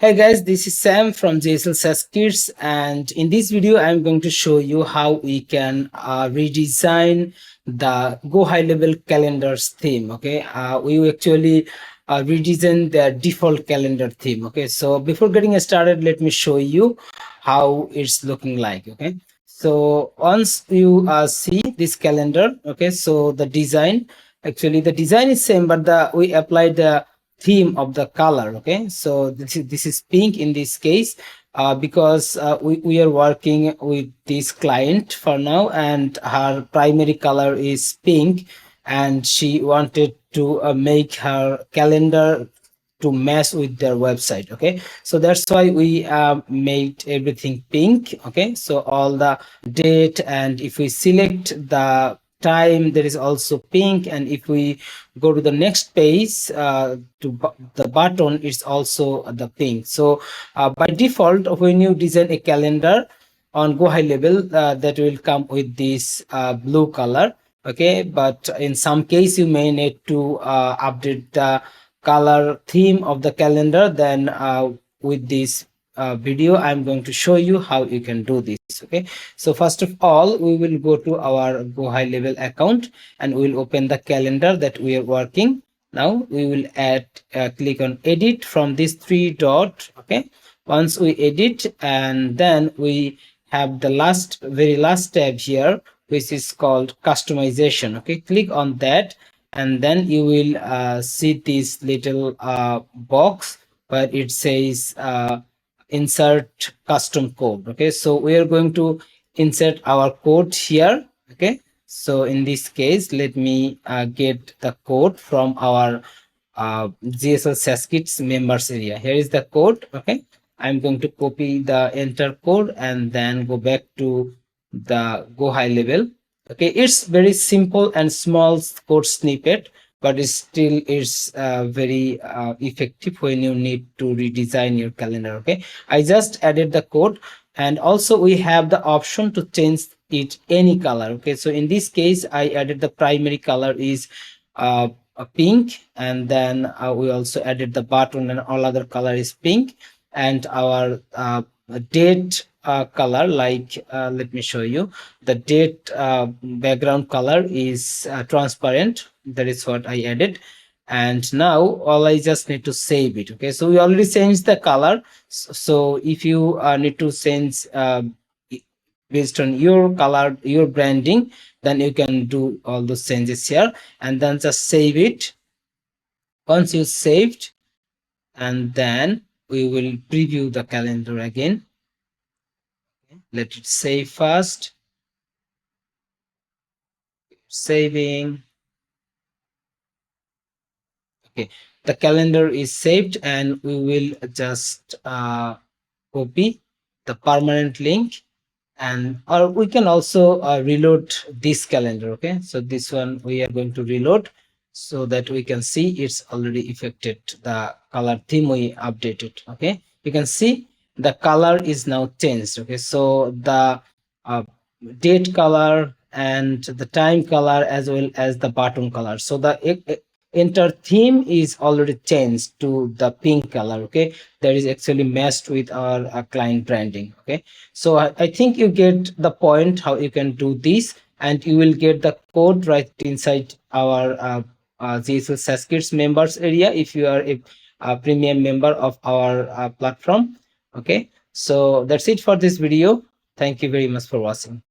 Hey guys, this is Sam from Ghlsaaskits, and in this video I'm going to show you how we can redesign the GoHighLevel calendars theme. Okay, we actually redesign the default calendar theme. Okay, so before getting started, let me show you how it's looking like. Okay, so once you see this calendar, okay, so the design, actually the design is same, but we applied the theme of the color. Okay, so this is pink in this case, because we are working with this client for now, and her primary color is pink, and she wanted to make her calendar to match with their website. Okay, so that's why we made everything pink. Okay, so all the date, and if we select the time, there is also pink, and if we go to the next page, the button is also the pink. So by default, when you design a calendar on GoHighLevel, that will come with this blue color. Okay, but in some case you may need to update the color theme of the calendar. Then with this video I'm going to show you how you can do this. Okay, so first of all, we will go to our GoHighLevel account and we'll open the calendar that we are working. Now we will add click on edit from this three dot. Okay, once we edit, and then we have the very last tab here, which is called customization. Okay, click on that, and then you will see this little box where it says insert custom code. Okay, so we are going to insert our code here. Okay, so in this case, let me get the code from our GHLMax members area. Here is the code. Okay, I'm going to copy the enter code and then go back to the GoHighLevel. Okay, it's very simple and small code snippet, but it's very effective when you need to redesign your calendar. Okay, I just added the code, and also we have the option to change it any color. Okay, so in this case I added the primary color is a pink, and then we also added the button, and all other color is pink, and our date color, like let me show you, the date background color is transparent. That is what I added, and now all I just need to save it. Okay, so we already changed the color. So if you need to change based on your color, your branding, then you can do all those changes here, and then just save it. Once you saved, and then we will preview the calendar again. Let it save first. Saving. Okay, the calendar is saved, and we will just copy the permanent link, and or we can also reload this calendar. Okay, so this one we are going to reload so that we can see it's already affected the color theme we updated. Okay, you can see the color is now changed. Okay, so the date color and the time color as well as the button color, so the enter theme is already changed to the pink color. Okay, that is actually matched with our client branding. Okay, so I think you get the point how you can do this, and you will get the code right inside our Ghlsaaskits members area if you are a premium member of our platform. Okay, so that's it for this video. Thank you very much for watching.